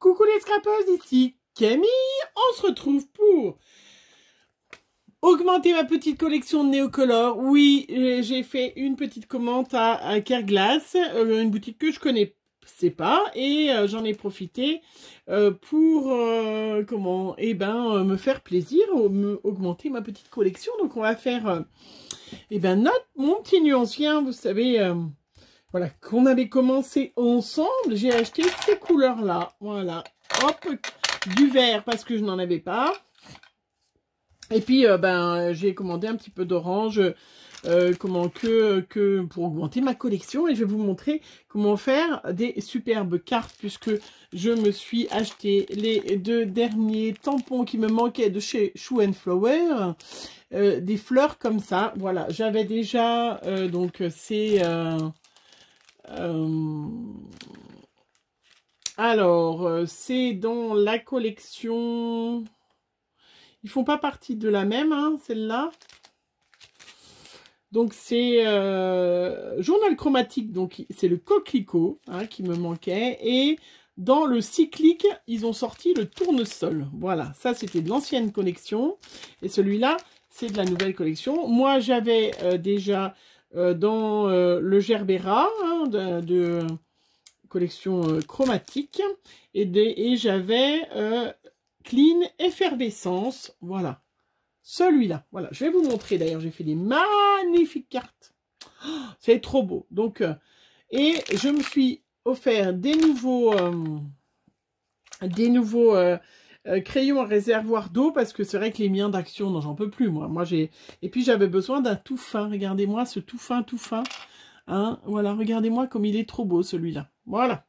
Coucou les scrapeuses, ici Camille. On se retrouve pour augmenter ma petite collection de Neocolor. Oui, j'ai fait une petite commande à Kerglass, une boutique que je connais pas, et j'en ai profité pour me faire plaisir, augmenter ma petite collection. Donc on va faire mon petit nuancien, vous savez. Voilà, qu'on avait commencé ensemble, j'ai acheté ces couleurs-là. Voilà, hop, du vert parce que je n'en avais pas. Et puis, j'ai commandé un petit peu d'orange pour augmenter ma collection. Et je vais vous montrer comment faire des superbes cartes puisque je me suis acheté les 2 derniers tampons qui me manquaient de chez Shoe & Flower. Des fleurs comme ça. Voilà, j'avais déjà, c'est dans la collection. Ils font pas partie de la même, hein, celle-là. Donc c'est journal chromatique, donc c'est le coquelicot hein, qui me manquait. Et dans le cyclique, ils ont sorti le tournesol. Voilà, ça c'était de l'ancienne collection. Et celui-là, c'est de la nouvelle collection. Moi, j'avais déjà dans le Gerbera hein, de collection chromatique et j'avais Clean Effervescence, voilà, celui-là, voilà, je vais vous montrer d'ailleurs, j'ai fait des magnifiques cartes, oh, c'est trop beau, donc, et je me suis offert des nouveaux crayons à réservoir d'eau parce que c'est vrai que les miens d'action, non, j'en peux plus, moi j'ai, et puis j'avais besoin d'un tout fin, regardez-moi ce tout fin, hein, voilà, regardez-moi comme il est trop beau celui-là, voilà.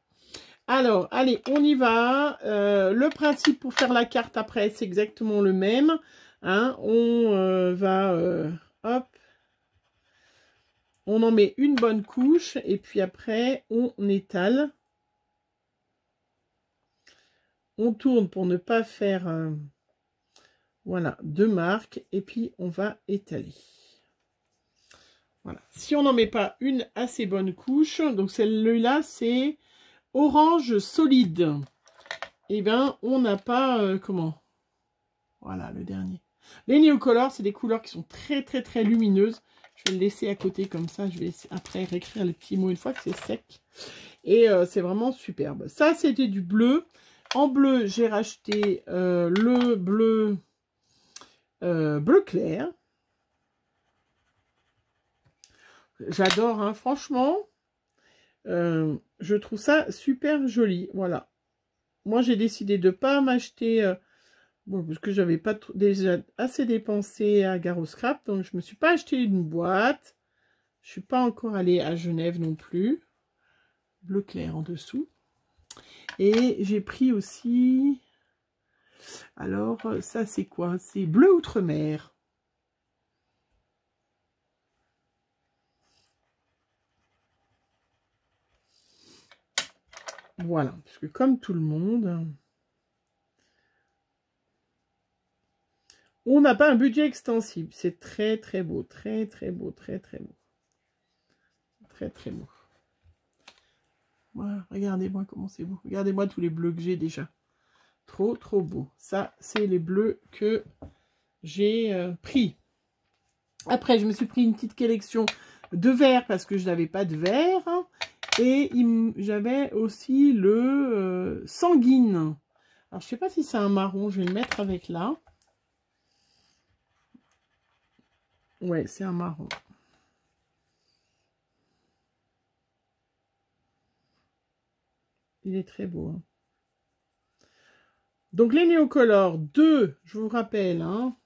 Alors, allez, on y va. Le principe pour faire la carte après, c'est exactement le même. Hein. On hop, on en met une bonne couche et puis après, on étale. On tourne pour ne pas faire, voilà, 2 marques et puis on va étaler. Voilà. Si on n'en met pas une assez bonne couche, donc celle-là, c'est orange solide. Et bien, on n'a pas... comment? Voilà, le dernier. Les Neocolor, c'est des couleurs qui sont très, très, très lumineuses. Je vais le laisser à côté comme ça. Je vais après réécrire les petits mots une fois que c'est sec. Et c'est vraiment superbe. Ça, c'était du bleu. En bleu, j'ai racheté le bleu, bleu clair. J'adore, hein, franchement. Je trouve ça super joli. Voilà. Moi, j'ai décidé de ne pas m'acheter... parce que j'avais pas déjà assez dépensé à Garo Scrap. Donc, je me suis pas acheté une boîte. Je suis pas encore allée à Genève non plus. Bleu clair en dessous. Et j'ai pris aussi... Alors, ça, c'est quoi? C'est bleu outre-mer. Voilà. Parce que comme tout le monde... On n'a pas un budget extensible. C'est très, très beau. Très, très beau. Très, très beau. Très, très beau. Voilà. Regardez-moi comment c'est beau. Regardez-moi tous les bleus que j'ai déjà. Trop, trop beau. Ça, c'est les bleus que j'ai pris. Après, je me suis pris une petite collection de verre parce que je n'avais pas de verre. Et j'avais aussi le sanguine. Alors, je ne sais pas si c'est un marron. Je vais le mettre avec là. Ouais, c'est un marron. Il est très beau. Hein. Donc, les Neocolor 2, je vous rappelle. Hein,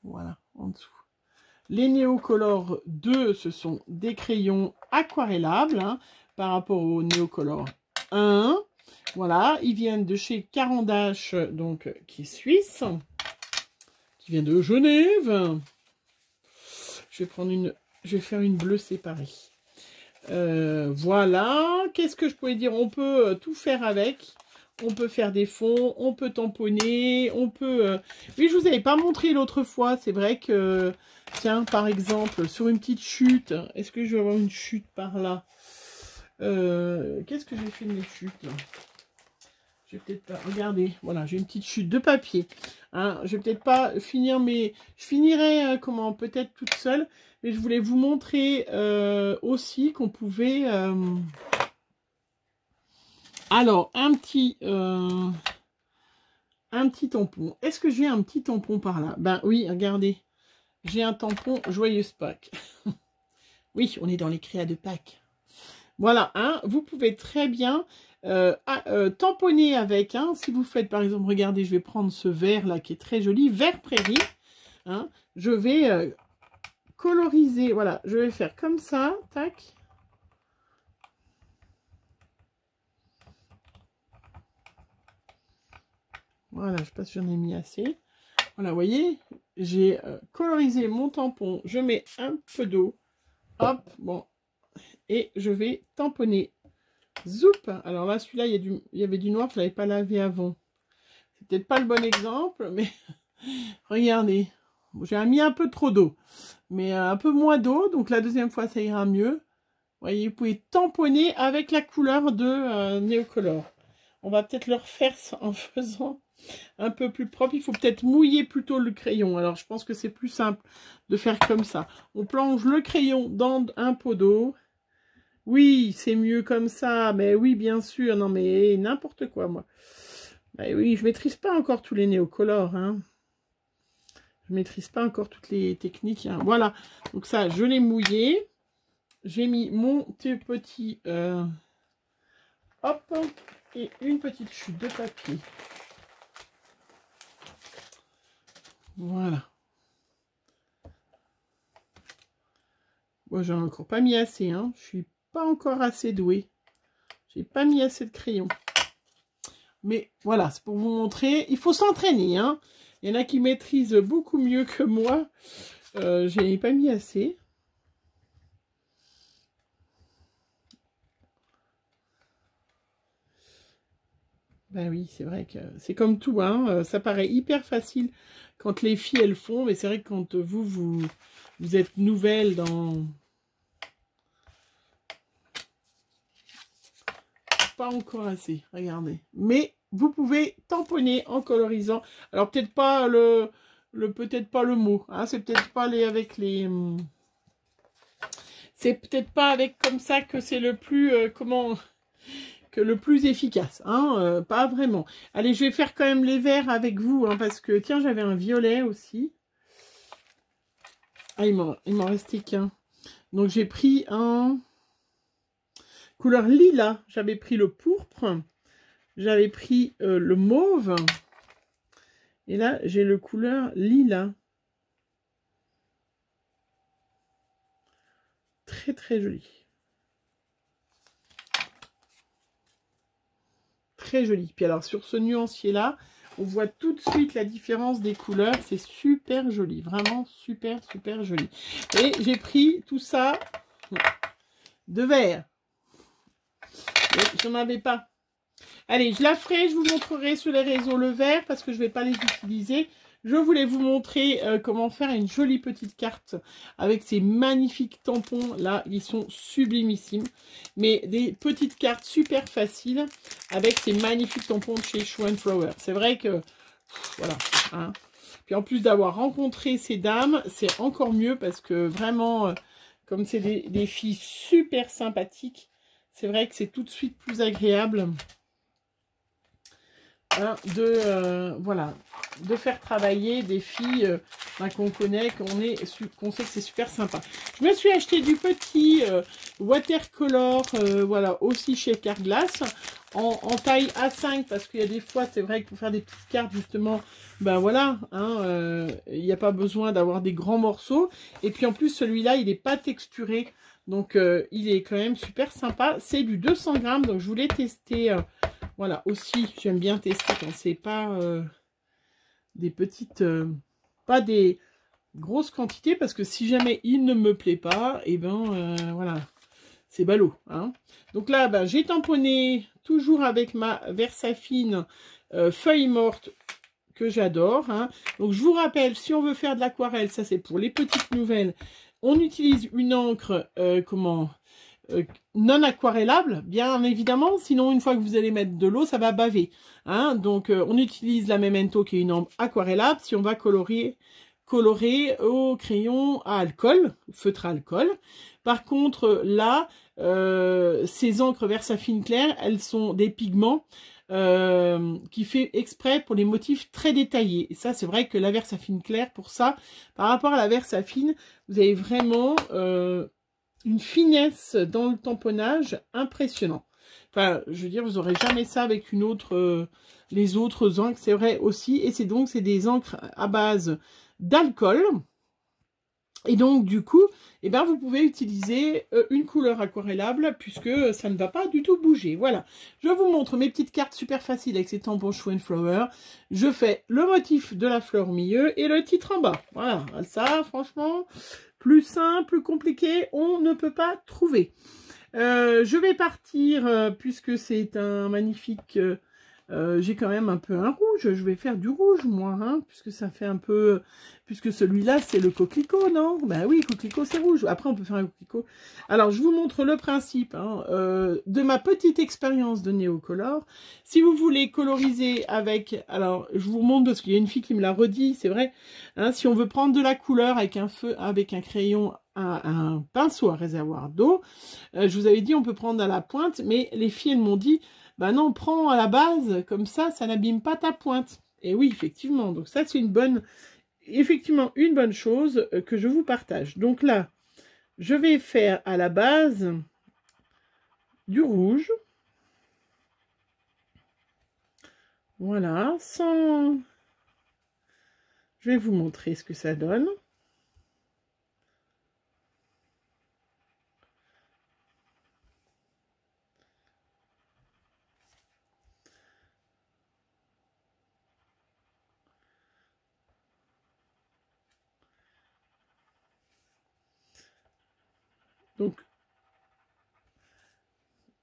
voilà, en dessous. Les Neocolor 2, ce sont des crayons aquarellables hein, par rapport aux Neocolor 1. Voilà, ils viennent de chez Caran d'Ache, donc qui est suisse, qui vient de Genève. Je vais faire une bleue séparée. Voilà, qu'est-ce que je pourrais dire? On peut tout faire avec. On peut faire des fonds, on peut tamponner, on peut... Oui, je vous avais pas montré l'autre fois. C'est vrai que, tiens, par exemple, sur une petite chute, est-ce que je vais avoir une chute par là? Qu'est-ce que j'ai fait de mes chutes là? Je vais peut-être pas... Regardez, voilà, j'ai une petite chute de papier. Hein, je vais peut-être pas finir mes... Je finirai, comment, peut-être toute seule. Mais je voulais vous montrer aussi qu'on pouvait... Alors, un petit tampon. Est-ce que j'ai un petit tampon par là? Ben oui, regardez. J'ai un tampon Joyeuse Pâques. Oui, on est dans les créas de Pâques. Voilà, hein, vous pouvez très bien tamponner avec. Hein, si vous faites, par exemple, regardez, je vais prendre ce vert là qui est très joli, vert prairie. Hein, je vais coloriser, voilà, je vais faire comme ça, tac. Voilà, je sais pas si j'en ai mis assez. Voilà, vous voyez, j'ai colorisé mon tampon. Je mets un peu d'eau. Hop, bon. Et je vais tamponner. Zoup. Alors là, celui-là, il y avait du noir, je ne l'avais pas lavé avant. C'est peut-être pas le bon exemple, mais regardez. J'ai mis un peu trop d'eau. Mais un peu moins d'eau, donc la deuxième fois, ça ira mieux. Vous voyez, vous pouvez tamponner avec la couleur de Neocolor. On va peut-être le refaire en faisant un peu plus propre. Il faut peut-être mouiller plutôt le crayon. Alors, je pense que c'est plus simple de faire comme ça. On plonge le crayon dans un pot d'eau. Oui, c'est mieux comme ça. Mais oui, bien sûr. Non, mais n'importe quoi, moi. Ben oui, je maîtrise pas encore tous les néocolores. Hein. Je maîtrise pas encore toutes les techniques. Hein. Voilà. Donc ça, je l'ai mouillé. J'ai mis mon petit... hop. Et une petite chute de papier. Voilà. Moi, j'en ai encore pas mis assez. Hein. Je suis pas encore assez douée. J'ai pas mis assez de crayon. Mais voilà, c'est pour vous montrer. Il faut s'entraîner. Hein. Il y en a qui maîtrisent beaucoup mieux que moi. J'ai pas mis assez. Ben oui, c'est vrai que c'est comme tout. Hein. Ça paraît hyper facile quand les filles, elles font. Mais c'est vrai que quand vous êtes nouvelle dans... Pas encore assez, regardez. Mais vous pouvez tamponner en colorisant. Alors peut-être pas peut-être pas le mot. Hein, c'est peut-être pas avec les. C'est peut-être pas avec comme ça que c'est le plus que le plus efficace. Hein, pas vraiment. Allez, je vais faire quand même les verts avec vous, hein, parce que tiens, j'avais un violet aussi. Ah, il m'en restait qu'un. Donc j'ai pris un couleur lilas. J'avais pris le pourpre. J'avais pris le mauve. Et là, j'ai le couleur lilas. Très, très joli. Très joli. Puis alors, sur ce nuancier-là, on voit tout de suite la différence des couleurs. C'est super joli. Vraiment super, super joli. Et j'ai pris tout ça de vert. Je n'en avais pas. Allez, je la ferai, je vous montrerai sur les réseaux le vert parce que je ne vais pas les utiliser. Je voulais vous montrer comment faire une jolie petite carte avec ces magnifiques tampons. Là, ils sont sublimissimes. Mais des petites cartes super faciles avec ces magnifiques tampons de chez Show & Flower. C'est vrai que, voilà. Hein. Puis en plus d'avoir rencontré ces dames, c'est encore mieux parce que vraiment, comme c'est des filles super sympathiques, c'est vrai que c'est tout de suite plus agréable. Hein, voilà, de faire travailler des filles qu'on connaît, qu'on sait que c'est super sympa. Je me suis acheté du petit watercolor, voilà, aussi chez Carglass, en taille A5, parce qu'il y a des fois, c'est vrai que pour faire des petites cartes, justement, ben voilà, hein, il n'y a pas besoin d'avoir des grands morceaux. Et puis en plus, celui-là, il n'est pas texturé, donc il est quand même super sympa. C'est du 200 grammes, donc je voulais tester... voilà, aussi, j'aime bien tester quand c'est pas des petites, pas des grosses quantités, parce que si jamais il ne me plaît pas, et ben voilà, c'est ballot. Hein. Donc là, ben, j'ai tamponné toujours avec ma Versafine feuille morte que j'adore. Hein. Donc je vous rappelle, si on veut faire de l'aquarelle, ça c'est pour les petites nouvelles, on utilise une encre, non aquarellables, bien évidemment, sinon une fois que vous allez mettre de l'eau, ça va baver. Hein. Donc on utilise la Memento qui est une encre aquarellable si on va colorer au crayon à alcool, feutre à alcool. Par contre, là, ces encres Versafine clair, elles sont des pigments qui fait exprès pour les motifs très détaillés. Et ça, c'est vrai que la Versafine clair, pour ça, par rapport à la Versafine, vous avez vraiment une finesse dans le tamponnage impressionnant. Enfin, je veux dire, vous n'aurez jamais ça avec une autre, les autres encres, c'est vrai aussi. Et c'est donc, c'est des encres à base d'alcool. Et donc, du coup, eh ben, vous pouvez utiliser une couleur aquarellable puisque ça ne va pas du tout bouger. Voilà. Je vous montre mes petites cartes super faciles avec ces tampons Show and Flower. Je fais le motif de la fleur au milieu et le titre en bas. Voilà. Ça, franchement, plus simple, plus compliqué, on ne peut pas trouver. Je vais partir, puisque c'est un magnifique... j'ai quand même un peu un rouge, je vais faire du rouge moi, hein, puisque ça fait un peu, puisque celui-là c'est le coquelicot, non? Ben oui, coquelicot c'est rouge, après on peut faire un coquelicot. Alors je vous montre le principe hein, de ma petite expérience de Neocolor. Si vous voulez coloriser avec, alors je vous montre parce qu'il y a une fille qui me l'a redit, c'est vrai, hein, si on veut prendre de la couleur avec un feu, avec un crayon, un pinceau à réservoir d'eau, je vous avais dit on peut prendre à la pointe, mais les filles elles m'ont dit bah non, prends à la base, comme ça n'abîme pas ta pointe. Et oui, effectivement, donc ça c'est une bonne chose que je vous partage. Donc là, je vais faire à la base du rouge. Voilà, sans... Je vais vous montrer ce que ça donne. Donc,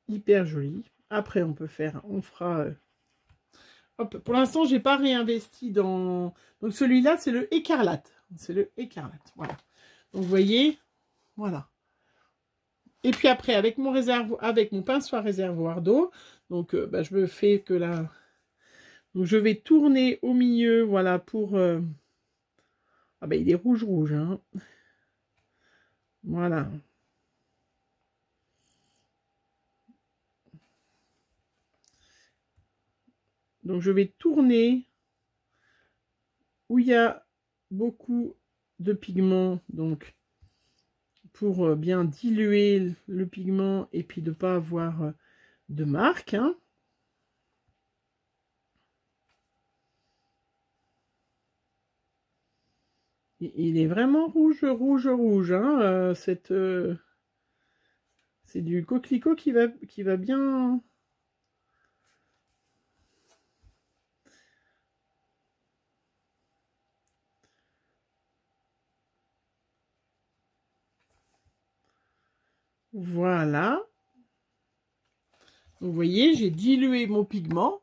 hyper joli. Après, on peut faire, on fera... hop, pour l'instant, j'ai pas réinvesti dans... Donc, celui-là, c'est le écarlate. C'est le écarlate, voilà. Donc, vous voyez, voilà. Et puis après, avec mon pinceau à réservoir d'eau, donc bah, je me fais que là... Donc, je vais tourner au milieu, voilà, pour... Ah ben, il est rouge, hein. Voilà. Donc, je vais tourner où il y a beaucoup de pigments, donc, pour bien diluer le pigment et puis de ne pas avoir de marque, hein. Il est vraiment rouge, hein, c'est du coquelicot qui va bien... Voilà. Vous voyez, j'ai dilué mon pigment.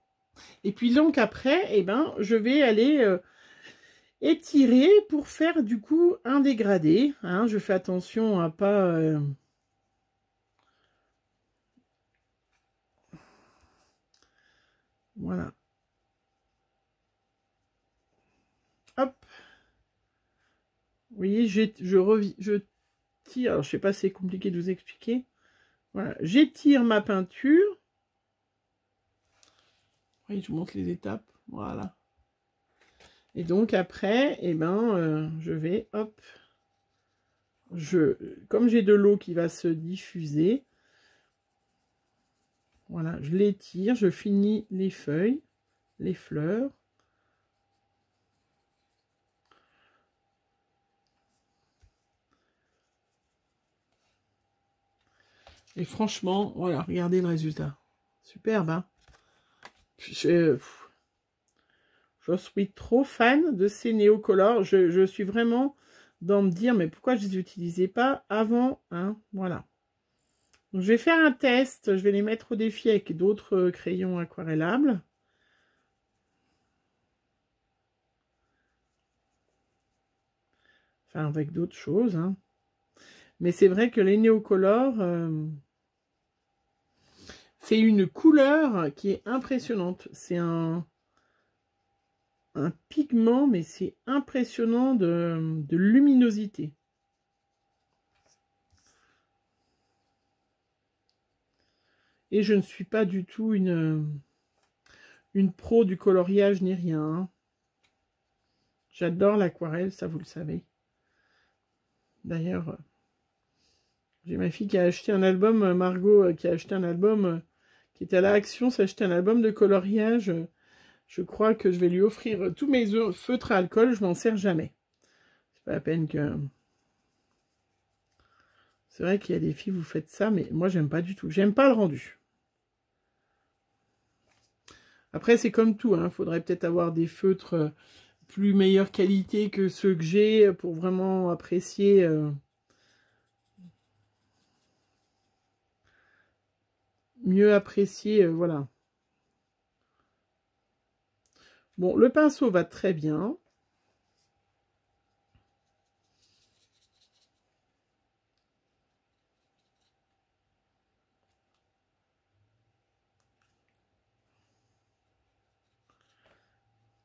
Et puis donc après, eh ben, je vais aller étirer pour faire du coup un dégradé. Hein. Je fais attention à pas... Voilà. Hop. Vous voyez, je tire. Alors, je sais pas, c'est compliqué de vous expliquer. Voilà, j'étire ma peinture. Oui, je vous montre les étapes. Voilà. Et donc après, eh ben, je vais, hop, comme j'ai de l'eau qui va se diffuser, voilà, je l'étire, je finis les feuilles, les fleurs. Et franchement, voilà, regardez le résultat. Superbe, hein? Je suis trop fan de ces Neocolor. Je suis vraiment dans me dire, mais pourquoi je ne les utilisais pas avant, hein? Voilà. Donc, je vais faire un test. Je vais les mettre au défi avec d'autres crayons aquarellables. Enfin, avec d'autres choses, hein. Mais c'est vrai que les Neocolor, C'est une couleur qui est impressionnante. C'est un pigment, mais c'est impressionnant de luminosité. Et je ne suis pas du tout une pro du coloriage ni rien. Hein. J'adore l'aquarelle, ça vous le savez. D'ailleurs, j'ai ma fille qui a acheté un album, Margot, qui a acheté un album, qui était à la Action, s'est acheté un album de coloriage. Je crois que je vais lui offrir tous mes feutres à alcool, je m'en sers jamais. C'est pas la peine que... C'est vrai qu'il y a des filles, vous faites ça, mais moi, j'aime pas du tout. J'aime pas le rendu. Après, c'est comme tout, hein. Faudrait peut-être avoir des feutres plus meilleure qualité que ceux que j'ai pour vraiment apprécier... mieux apprécier, voilà. Bon, le pinceau va très bien.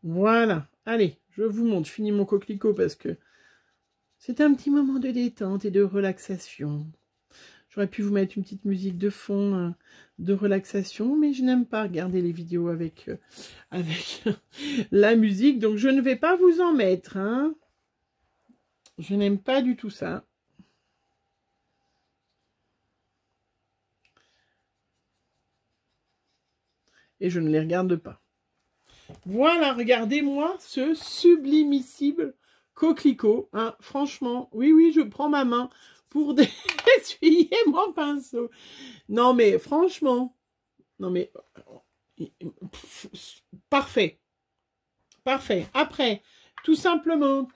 Voilà. Allez, je vous montre. Je finis mon coquelicot parce que c'est un petit moment de détente et de relaxation. J'aurais pu vous mettre une petite musique de fond de relaxation, mais je n'aime pas regarder les vidéos avec la musique, donc je ne vais pas vous en mettre. Hein. Je n'aime pas du tout ça. Et je ne les regarde pas. Voilà, regardez-moi ce sublimissime coquelicot. Hein. Franchement, oui, je prends ma main pour essuyer mon pinceau. Non, mais franchement, non, mais parfait. Parfait. Après, tout simplement,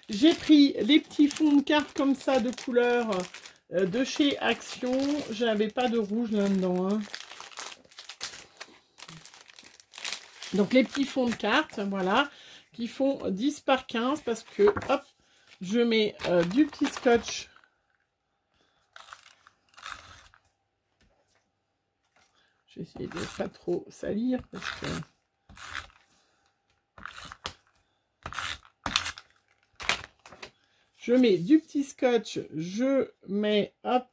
j'ai pris les petits fonds de cartes comme ça de couleur de chez Action. J'avais pas de rouge là-dedans. Hein. Donc, les petits fonds de cartes, voilà, qui font 10 par 15 parce que, hop, je mets du petit scotch. Je vais essayer de ne pas trop salir parce que... Je mets du petit scotch, je mets, hop,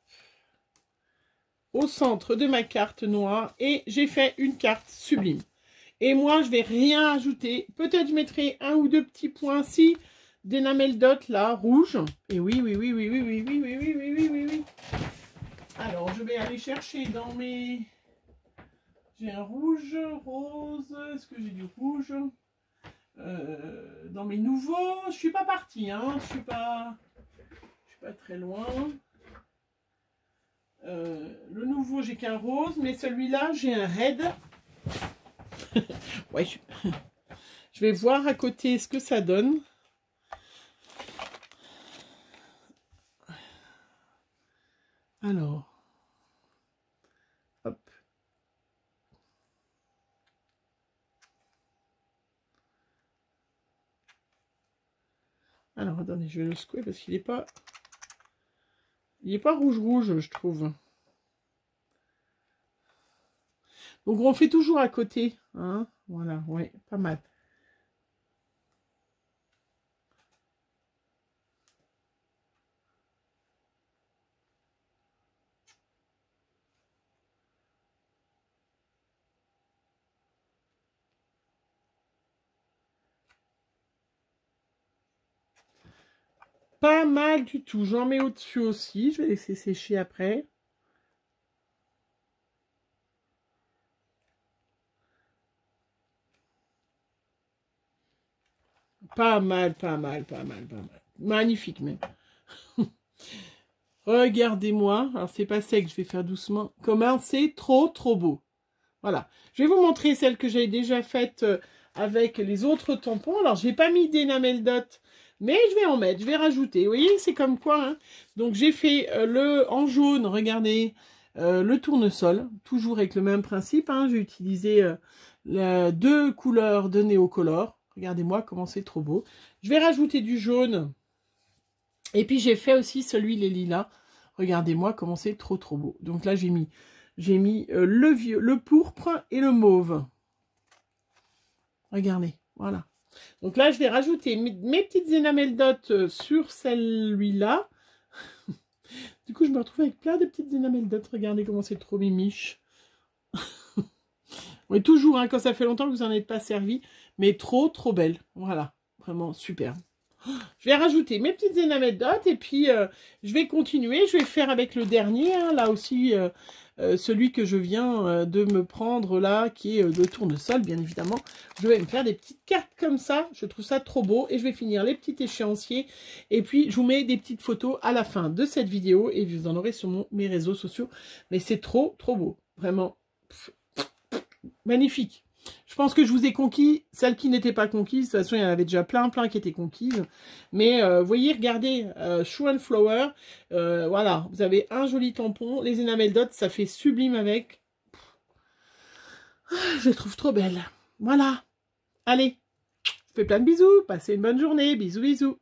au centre de ma carte noire et j'ai fait une carte sublime. Et moi, je vais rien ajouter. Peut-être je mettrai un ou deux petits points si d'enamel dot là, rouge. Et oui. Alors, je vais aller chercher dans mes... J'ai un rouge, rose. Est-ce que j'ai du rouge dans mes nouveaux? Je suis pas partie, hein. Je suis pas très loin. Le nouveau, j'ai qu'un rose, mais celui-là, j'ai un red. Ouais, je vais voir à côté ce que ça donne. Alors, hop. Alors, attendez, je vais le secouer parce qu'il n'est pas... Il n'est pas rouge, je trouve. Donc, on fait toujours à côté. Hein, voilà, ouais, pas mal. Pas mal du tout. J'en mets au-dessus aussi. Je vais laisser sécher après. Pas mal. Magnifique même. Regardez-moi. Alors, c'est pas sec, je vais faire doucement. Comment c'est trop beau. Voilà. Je vais vous montrer celle que j'ai déjà faite avec les autres tampons. Alors, je n'ai pas mis d'enamel dot, mais je vais en mettre. Je vais rajouter. Vous voyez, c'est comme quoi. Hein. Donc, j'ai fait en jaune, regardez, le tournesol. Toujours avec le même principe. Hein. J'ai utilisé deux couleurs de Néocolor. Regardez-moi comment c'est trop beau. Je vais rajouter du jaune. Et puis, j'ai fait aussi celui les lilas. Regardez-moi comment c'est trop beau. Donc là, j'ai mis J'ai mis le pourpre et le mauve. Regardez, voilà. Donc là, je vais rajouter mes petites énamels dot sur celui-là. Du coup, je me retrouve avec plein de petites énamels dot. Regardez comment c'est trop mimiche. Oui, toujours, hein, quand ça fait longtemps que vous n'en êtes pas servi. Mais trop, trop belle. Voilà, vraiment super. Je vais rajouter mes petites énamels dot et puis je vais continuer. Je vais faire avec le dernier, hein, là aussi, celui que je viens de me prendre là, qui est de tournesol, bien évidemment. Je vais me faire des petites cartes comme ça. Je trouve ça trop beau. Et je vais finir les petits échéanciers. Et puis, je vous mets des petites photos à la fin de cette vidéo. Et vous en aurez sur mes réseaux sociaux. Mais c'est trop, trop beau. Vraiment. Magnifique. Je pense que je vous ai conquis celles qui n'étaient pas conquises. De toute façon, il y en avait déjà plein qui étaient conquises. Mais vous voyez, regardez, Shoe and Flower. Voilà, vous avez un joli tampon. Les enamel dots, ça fait sublime avec. Je les trouve trop belles. Voilà. Allez, je vous fais plein de bisous. Passez une bonne journée. Bisous, bisous.